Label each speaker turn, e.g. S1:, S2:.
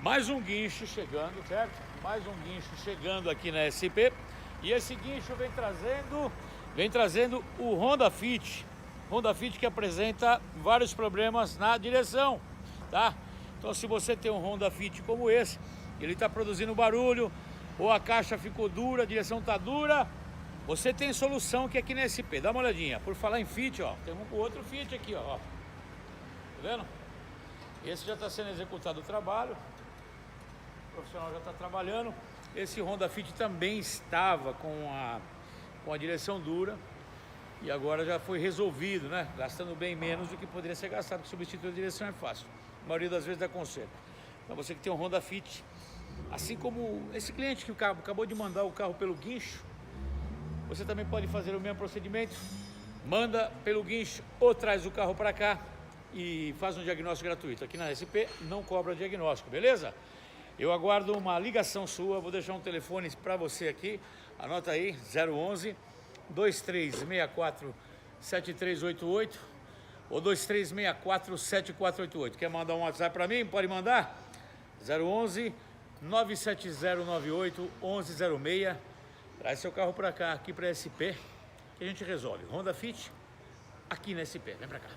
S1: Mais um guincho chegando, certo? Mais um guincho chegando aqui na SP. E esse guincho vem trazendo o Honda Fit. Honda Fit que apresenta vários problemas na direção, tá? Então se você tem um Honda Fit como esse, ele está produzindo barulho, ou a caixa ficou dura, a direção está dura, você tem solução que é aqui na SP. Dá uma olhadinha. Por falar em Fit, ó, tem um outro Fit aqui, ó. Tá vendo? Esse já está sendo executado o trabalho. O profissional já está trabalhando. Esse Honda Fit também estava com a direção dura. E agora já foi resolvido, né? Gastando bem menos do que poderia ser gastado, porque substituir a direção é fácil. A maioria das vezes dá conserto. Então você que tem um Honda Fit, assim como esse cliente que acabou de mandar o carro pelo guincho, você também pode fazer o mesmo procedimento. Manda pelo guincho ou traz o carro para cá e faz um diagnóstico gratuito. Aqui na SP não cobra diagnóstico, beleza? Eu aguardo uma ligação sua, vou deixar um telefone para você aqui, anota aí, 011 2364 7388 ou 2364 7488. Quer mandar um WhatsApp para mim? Pode mandar? 011 97098 1106. Traz seu carro para cá, aqui para SP, que a gente resolve. Honda Fit, aqui na SP. Vem para cá.